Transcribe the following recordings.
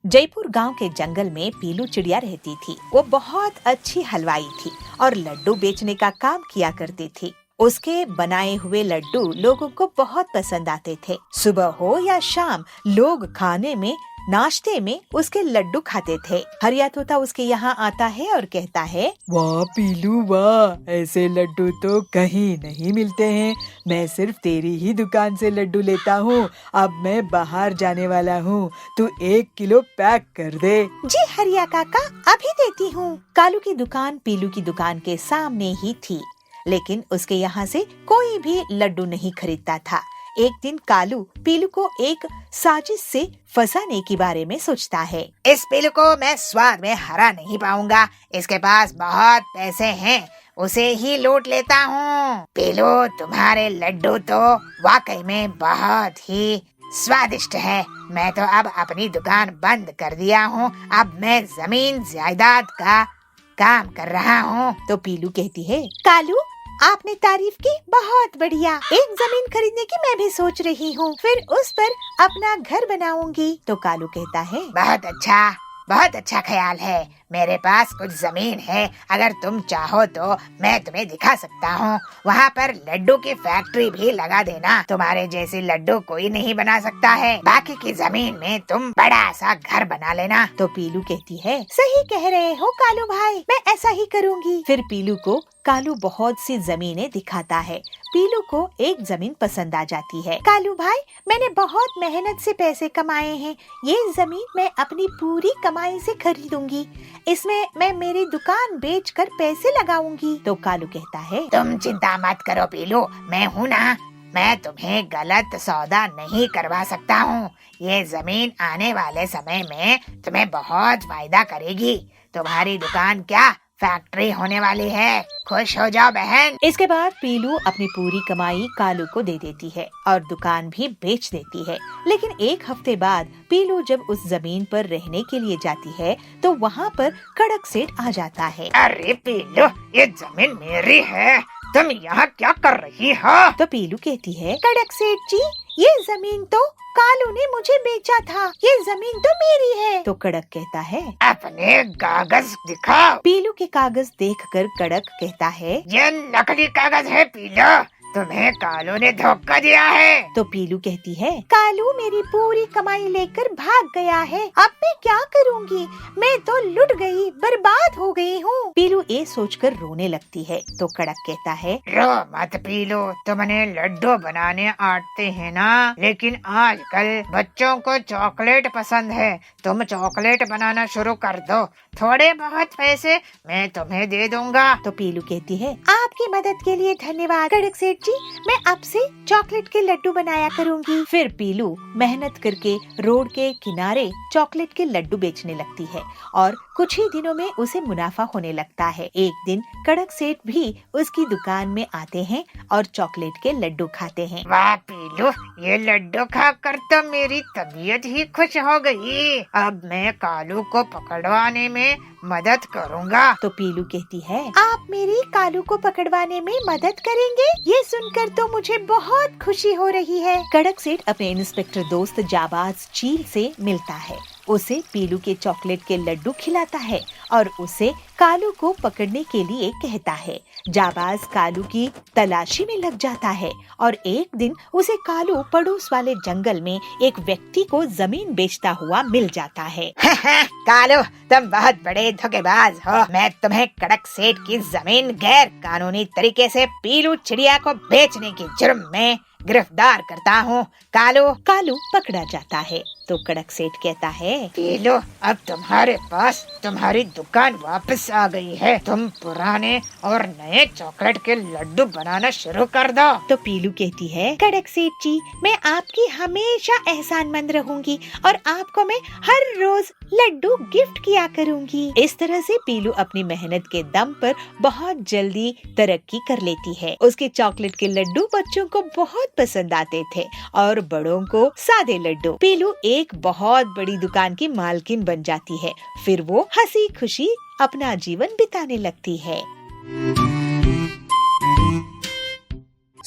जयपुर गांव के जंगल में पीलू चिड़िया रहती थी। वो बहुत अच्छी हलवाई थी और लड्डू बेचने का काम किया करती थी। उसके बनाए हुए लड्डू लोगों को बहुत पसंद आते थे। सुबह हो या शाम लोग खाने में नाश्ते में उसके लड्डू खाते थे। हरिया तोता उसके यहाँ आता है और कहता है, वाह पीलू वाह, ऐसे लड्डू तो कहीं नहीं मिलते हैं। मैं सिर्फ तेरी ही दुकान से लड्डू लेता हूँ। अब मैं बाहर जाने वाला हूँ, तू 1 किलो पैक कर दे। जी हरिया काका, अभी देती हूँ। कालू की दुकान पीलू की दुकान के सामने ही थी, लेकिन उसके यहाँ से कोई भी लड्डू नहीं खरीदता था। एक दिन कालू पीलू को एक साजिश से फंसाने के बारे में सोचता है। इस पीलू को मैं स्वाद में हरा नहीं पाऊंगा। इसके पास बहुत पैसे हैं, उसे ही लूट लेता हूँ। पीलू, तुम्हारे लड्डू तो वाकई में बहुत ही स्वादिष्ट है। मैं तो अब अपनी दुकान बंद कर दिया हूँ। अब मैं जमीन जायदाद का काम कर रहा हूँ। तो पीलू कहती है, कालू आपने तारीफ की, बहुत बढ़िया। एक जमीन खरीदने की मैं भी सोच रही हूँ, फिर उस पर अपना घर बनाऊंगी। तो कालू कहता है, बहुत अच्छा ख्याल है। मेरे पास कुछ जमीन है, अगर तुम चाहो तो मैं तुम्हें दिखा सकता हूँ। वहाँ पर लड्डू की फैक्ट्री भी लगा देना। तुम्हारे जैसे लड्डू कोई नहीं बना सकता है। बाकी की जमीन में तुम बड़ा सा घर बना लेना। तो पीलू कहती है, सही कह रहे हो कालू भाई, मैं ऐसा ही करूँगी। फिर पीलू को कालू बहुत सी जमीनें दिखाता है। पीलू को एक जमीन पसंद आ जाती है। कालू भाई, मैंने बहुत मेहनत से पैसे कमाए हैं। ये जमीन मैं अपनी पूरी कमाई से खरीदूंगी। इसमें मैं मेरी दुकान बेचकर पैसे लगाऊंगी। तो कालू कहता है, तुम चिंता मत करो पीलू, मैं हूँ ना। मैं तुम्हें गलत सौदा नहीं करवा सकता हूँ। ये जमीन आने वाले समय में तुम्हें बहुत फायदा करेगी। तुम्हारी दुकान क्या फैक्ट्री होने वाली है। खुश हो जाओ बहन। इसके बाद पीलू अपनी पूरी कमाई कालू को दे देती है और दुकान भी बेच देती है। लेकिन एक हफ्ते बाद पीलू जब उस जमीन पर रहने के लिए जाती है तो वहाँ पर कड़क सेठ आ जाता है। अरे पीलू, ये जमीन मेरी है, तुम यहाँ क्या कर रही हो? तो पीलू कहती है, कड़क सेठ जी, ये जमीन तो कालू ने मुझे बेचा था। ये जमीन तो मेरी है। तो कड़क कहता है, अपने कागज दिखाओ। पीलू के कागज देखकर कड़क कहता है, ये नकली कागज है पीलू, तुम्हें कालू ने धोखा दिया है। तो पीलू कहती है, कालू मेरी पूरी कमाई लेकर भाग गया है। अब मैं क्या करूँगी? मैं तो लुट गई, बर्बाद हो गई हूँ। पीलू ये सोचकर रोने लगती है। तो कड़क कहता है, रो मत पीलू, तुमने लड्डू बनाने आते हैं ना, लेकिन आजकल बच्चों को चॉकलेट पसंद है। तुम चॉकलेट बनाना शुरू कर दो, थोड़े बहुत पैसे मैं तुम्हें दे दूंगा। तो पीलू कहती है, आपकी मदद के लिए धन्यवाद कड़क सेठ जी, मैं अब से चॉकलेट के लड्डू बनाया करूंगी। फिर पीलू मेहनत करके रोड के किनारे चॉकलेट के लड्डू बेचने लगती है और कुछ ही दिनों में उसे मुनाफा होने लगता है। एक दिन कड़क सेठ भी उसकी दुकान में आते हैं और चॉकलेट के लड्डू खाते हैं। वाह पीलू, ये लड्डू खाकर तो मेरी तबीयत ही खुश हो गई। अब मैं कालू को पकड़वाने में मदद करूँगा। तो पीलू कहती है, आप मेरी कालू को पकड़वाने में मदद करेंगे? ये सुनकर तो मुझे बहुत खुशी हो रही है। कड़क सेठ अपने इंस्पेक्टर दोस्त जाबाज चील से मिलता है। उसे पीलू के चॉकलेट के लड्डू खिलाता है और उसे कालू को पकड़ने के लिए कहता है। जाबाज कालू की तलाशी में लग जाता है और एक दिन उसे कालू पड़ोस वाले जंगल में एक व्यक्ति को जमीन बेचता हुआ मिल जाता है। कालू, तुम बहुत बड़े धोखेबाज हो। मैं तुम्हें कड़क सेठ की जमीन गैर कानूनी तरीके से पीलू चिड़िया को बेचने के जुर्म में गिरफ्तार करता हूँ। कालू पकड़ा जाता है। तो कड़क सेठ कहता है, पीलू, अब तुम्हारे पास तुम्हारी दुकान वापस आ गई है। तुम पुराने और नए चॉकलेट के लड्डू बनाना शुरू कर दो। तो पीलू कहती है, कड़क सेठ जी, मैं आपकी हमेशा एहसानमंद रहूंगी और आपको मैं हर रोज लड्डू गिफ्ट किया करूंगी। इस तरह से पीलू अपनी मेहनत के दम पर बहुत जल्दी तरक्की कर लेती है। उसके चॉकलेट के लड्डू बच्चों को बहुत पसंद आते थे और बड़ों को सादे लड्डू। पीलू एक बहुत बड़ी दुकान की मालकिन बन जाती है। फिर वो हंसी खुशी अपना जीवन बिताने लगती है।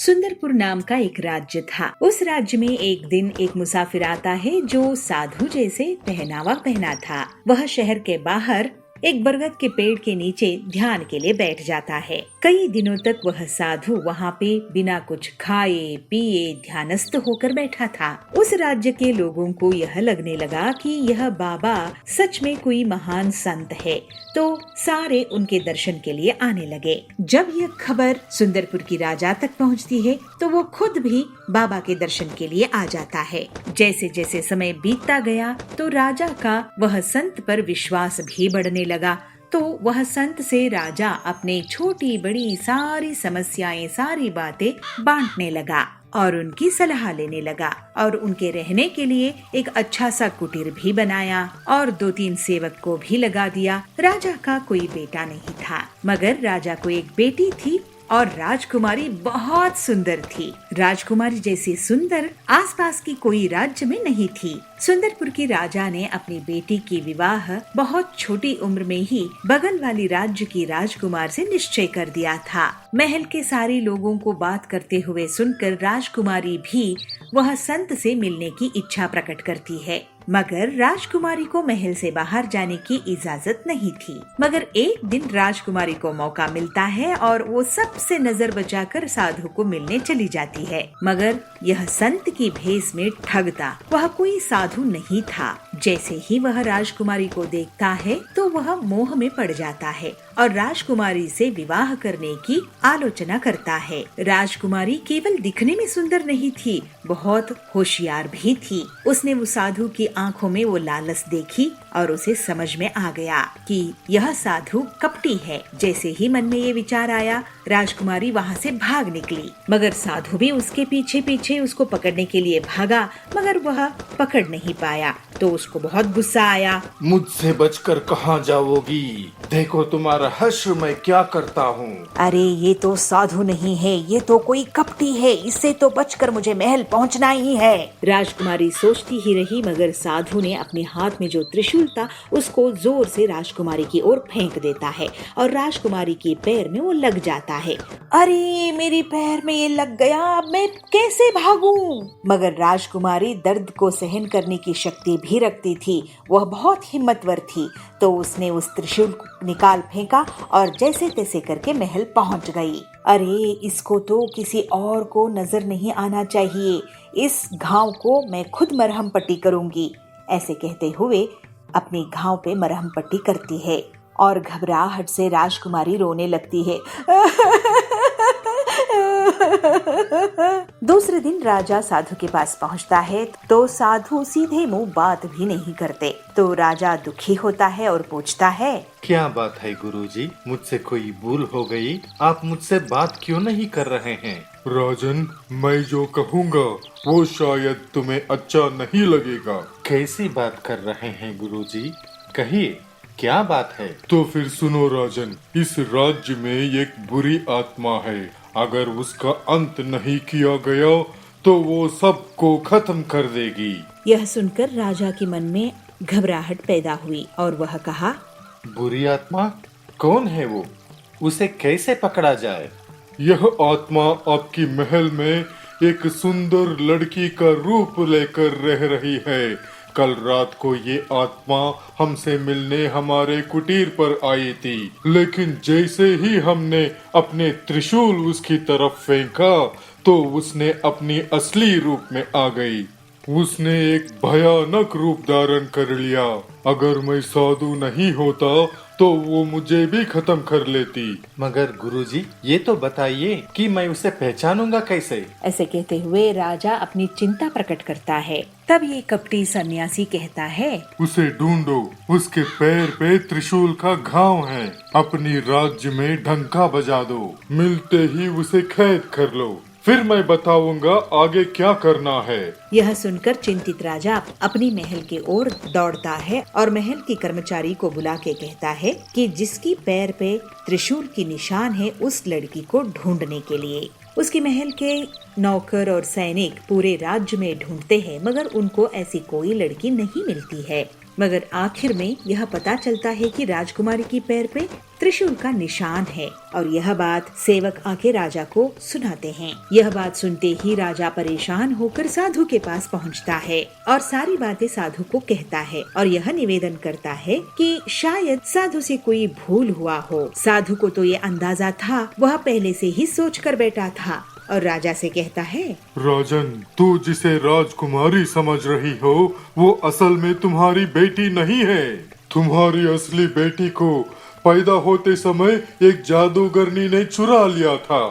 सुंदरपुर नाम का एक राज्य था। उस राज्य में एक दिन एक मुसाफिर आता है जो साधु जैसे पहनावा पहना था। वह शहर के बाहर एक बरगद के पेड़ के नीचे ध्यान के लिए बैठ जाता है। कई दिनों तक वह साधु वहाँ पे बिना कुछ खाए पिए ध्यानस्थ होकर बैठा था। उस राज्य के लोगों को यह लगने लगा कि यह बाबा सच में कोई महान संत है, तो सारे उनके दर्शन के लिए आने लगे। जब यह खबर सुंदरपुर की राजा तक पहुँचती है तो वो खुद भी बाबा के दर्शन के लिए आ जाता है। जैसे जैसे समय बीतता गया तो राजा का वह संत पर विश्वास भी बढ़ने लगा। तो वह संत से राजा अपने छोटी बड़ी सारी समस्याएं, सारी बातें बांटने लगा और उनकी सलाह लेने लगा और उनके रहने के लिए एक अच्छा सा कुटीर भी बनाया और 2-3 सेवक को भी लगा दिया। राजा का कोई बेटा नहीं था, मगर राजा को एक बेटी थी और राजकुमारी बहुत सुंदर थी। राजकुमारी जैसी सुंदर आसपास की कोई राज्य में नहीं थी। सुंदरपुर की राजा ने अपनी बेटी की विवाह बहुत छोटी उम्र में ही बगल वाली राज्य की राजकुमार से निश्चय कर दिया था। महल के सारे लोगों को बात करते हुए सुनकर राजकुमारी भी वह संत से मिलने की इच्छा प्रकट करती है, मगर राजकुमारी को महल से बाहर जाने की इजाजत नहीं थी। मगर एक दिन राजकुमारी को मौका मिलता है और वो सबसे नजर बचाकर साधु को मिलने चली जाती है, मगर यह संत की भेष में ठगता वह कोई साधु नहीं था। जैसे ही वह राजकुमारी को देखता है तो वह मोह में पड़ जाता है और राजकुमारी से विवाह करने की आलोचना करता है। राजकुमारी केवल दिखने में सुंदर नहीं थी, बहुत होशियार भी थी। उसने वो साधु की आंखों में वो लालच देखी और उसे समझ में आ गया कि यह साधु कपटी है। जैसे ही मन में ये विचार आया, राजकुमारी वहाँ से भाग निकली, मगर साधु भी उसके पीछे पीछे उसको पकड़ने के लिए भागा, मगर वह पकड़ नहीं पाया। तो उसको बहुत गुस्सा आया। मुझसे बचकर कहाँ जाओगी? देखो तुम्हारा हश्र मैं क्या करता हूँ। अरे ये तो साधु नहीं है, ये तो कोई कपटी है, इससे तो बचकर मुझे महल पहुँचना ही है। राजकुमारी सोचती ही रही, मगर साधु ने अपने हाथ में जो त्रिशूल था उसको जोर से राजकुमारी की ओर फेंक देता है और राजकुमारी के पैर में वो लग जाता है। अरे मेरे पैर में ये लग गया, अब मैं कैसे भागूं? मगर राजकुमारी दर्द को सहन करने की शक्ति भी रखती थी, वह बहुत हिम्मतवर थी। तो उसने उस त्रिशूल को निकाल फेंका और जैसे तैसे करके महल पहुंच गई। अरे इसको तो किसी और को नजर नहीं आना चाहिए, इस घाव को मैं खुद मरहम पट्टी करूंगी। ऐसे कहते हुए अपनी घाव पे मरहम पट्टी करती है और घबराहट से राजकुमारी रोने लगती है। दूसरे दिन राजा साधु के पास पहुंचता है तो साधु सीधे मुंह बात भी नहीं करते। तो राजा दुखी होता है और पूछता है, क्या बात है गुरुजी? मुझसे कोई भूल हो गई? आप मुझसे बात क्यों नहीं कर रहे हैं? राजन, मैं जो कहूँगा वो शायद तुम्हें अच्छा नहीं लगेगा। कैसी बात कर रहे हैं गुरुजी? कहिए, क्या बात है? तो फिर सुनो राजन, इस राज्य में एक बुरी आत्मा है। अगर उसका अंत नहीं किया गया तो वो सबको खत्म कर देगी। यह सुनकर राजा के मन में घबराहट पैदा हुई और वह कहा, बुरी आत्मा कौन है वो? उसे कैसे पकड़ा जाए? यह आत्मा आपकी महल में एक सुंदर लड़की का रूप लेकर रह रही है। कल रात को ये आत्मा हमसे मिलने हमारे कुटीर पर आई थी, लेकिन जैसे ही हमने अपने त्रिशूल उसकी तरफ फेंका तो उसने अपनी असली रूप में आ गई। उसने एक भयानक रूप धारण कर लिया। अगर मैं साधु नहीं होता तो वो मुझे भी खत्म कर लेती। मगर गुरुजी, ये तो बताइए कि मैं उसे पहचानूंगा कैसे? ऐसे कहते हुए राजा अपनी चिंता प्रकट करता है। तब ये कपटी सन्यासी कहता है, उसे ढूंढो, उसके पैर पे त्रिशूल का घाव है। अपनी राज्य में डंका बजा दो, मिलते ही उसे कैद कर लो, फिर मैं बताऊंगा आगे क्या करना है। यह सुनकर चिंतित राजा अपनी महल के ओर दौड़ता है और महल के कर्मचारी को बुला के कहता है कि जिसकी पैर पे त्रिशूल की निशान है उस लड़की को ढूंढने के लिए। उसके महल के नौकर और सैनिक पूरे राज्य में ढूंढते हैं, मगर उनको ऐसी कोई लड़की नहीं मिलती है। मगर आखिर में यह पता चलता है कि राजकुमारी की पैर पे त्रिशूल का निशान है और यह बात सेवक आके राजा को सुनाते हैं। यह बात सुनते ही राजा परेशान होकर साधु के पास पहुंचता है और सारी बातें साधु को कहता है और यह निवेदन करता है कि शायद साधु से कोई भूल हुआ हो। साधु को तो ये अंदाजा था, वह पहले से ही सोच कर बैठा था और राजा से कहता है, राजन, तू जिसे राजकुमारी समझ रही हो वो असल में तुम्हारी बेटी नहीं है। तुम्हारी असली बेटी को पैदा होते समय एक जादूगरनी ने चुरा लिया था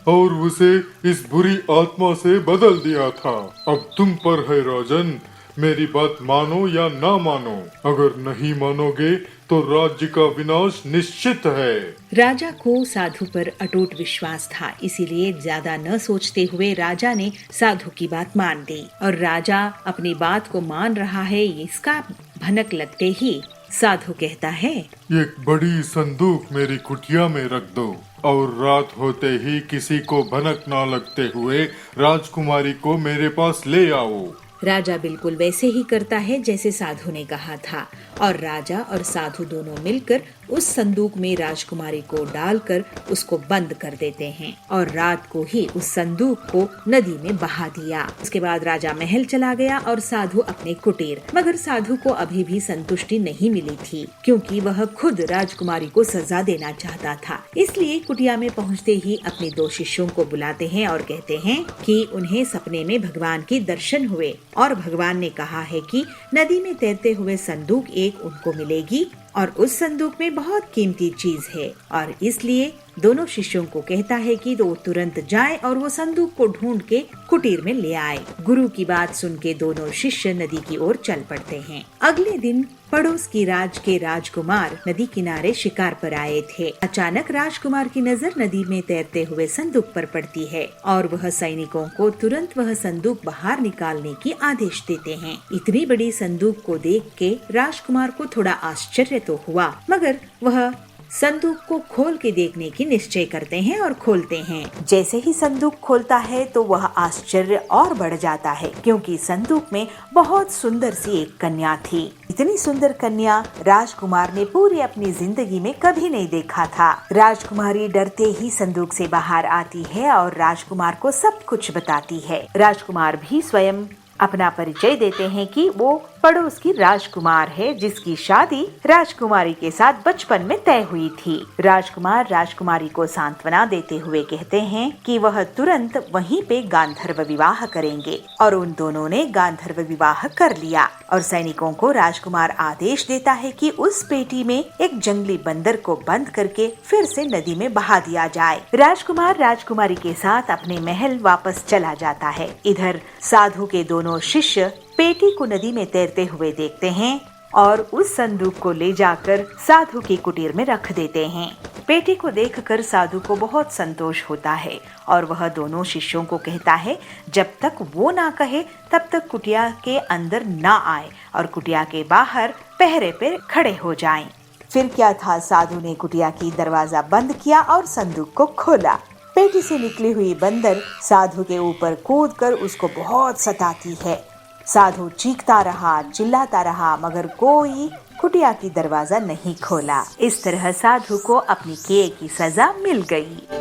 और उसे इस बुरी आत्मा से बदल दिया था। अब तुम पर है राजन, मेरी बात मानो या ना मानो। अगर नहीं मानोगे तो राज्य का विनाश निश्चित है। राजा को साधु पर अटूट विश्वास था, इसीलिए ज्यादा न सोचते हुए राजा ने साधु की बात मान ली और राजा अपनी बात को मान रहा है इसका भनक लगते ही साधु कहता है, एक बड़ी संदूक मेरी कुटिया में रख दो और रात होते ही किसी को भनक ना लगते हुए राजकुमारी को मेरे पास ले आओ। राजा बिल्कुल वैसे ही करता है जैसे साधु ने कहा था और राजा और साधु दोनों मिलकर उस संदूक में राजकुमारी को डालकर उसको बंद कर देते हैं और रात को ही उस संदूक को नदी में बहा दिया। उसके बाद राजा महल चला गया और साधु अपने कुटीर। मगर साधु को अभी भी संतुष्टि नहीं मिली थी क्योंकि वह खुद राजकुमारी को सजा देना चाहता था। इसलिए कुटिया में पहुँचते ही अपने 2 शिष्यों को बुलाते हैं और कहते हैं कि उन्हें सपने में भगवान के दर्शन हुए और भगवान ने कहा है कि नदी में तैरते हुए संदूक एक उनको मिलेगी और उस संदूक में बहुत कीमती चीज है और इसलिए दोनों शिष्यों को कहता है कि वो तुरंत जाए और वो संदूक को ढूंढ के कुटीर में ले आए। गुरु की बात सुन के दोनों शिष्य नदी की ओर चल पड़ते हैं। अगले दिन पड़ोस की राज के राजकुमार नदी किनारे शिकार पर आए थे। अचानक राजकुमार की नजर नदी में तैरते हुए संदूक पर पड़ती है और वह सैनिकों को तुरंत वह संदूक बाहर निकालने की आदेश देते हैं। इतनी बड़ी संदूक को देख के राजकुमार को थोड़ा आश्चर्य तो हुआ, मगर वह संदूक को खोल के देखने की निश्चय करते हैं और खोलते हैं। जैसे ही संदूक खोलता है तो वह आश्चर्य और बढ़ जाता है क्योंकि संदूक में बहुत सुंदर सी एक कन्या थी। इतनी सुंदर कन्या राजकुमार ने पूरी अपनी जिंदगी में कभी नहीं देखा था। राजकुमारी डरते ही संदूक से बाहर आती है और राजकुमार को सब कुछ बताती है। राजकुमार भी स्वयं अपना परिचय देते हैं कि वो पड़ोस की राजकुमार है जिसकी शादी राजकुमारी के साथ बचपन में तय हुई थी। राजकुमार राजकुमारी को सांत्वना देते हुए कहते हैं कि वह तुरंत वहीं पे गांधर्व विवाह करेंगे और उन दोनों ने गांधर्व विवाह कर लिया और सैनिकों को राजकुमार आदेश देता है कि उस पेटी में एक जंगली बंदर को बंद करके फिर से नदी में बहा दिया जाए। राजकुमार राजकुमारी के साथ अपने महल वापस चला जाता है। इधर साधु के दोनों शिष्य पेटी को नदी में तैरते हुए देखते हैं और उस संदूक को ले जाकर साधु की कुटीर में रख देते हैं। पेटी को देखकर साधु को बहुत संतोष होता है और वह दोनों शिष्यों को कहता है जब तक वो ना कहे तब तक कुटिया के अंदर ना आए और कुटिया के बाहर पहरे पे खड़े हो जाएं। फिर क्या था, साधु ने कुटिया की दरवाजा बंद किया और संदूक को खोला। पेटी से निकली हुई बंदर साधु के ऊपर कूदकर उसको बहुत सताती है। साधु चीखता रहा, चिल्लाता रहा, मगर कोई कुटिया की दरवाजा नहीं खोला। इस तरह साधु को अपनी किए की सजा मिल गई।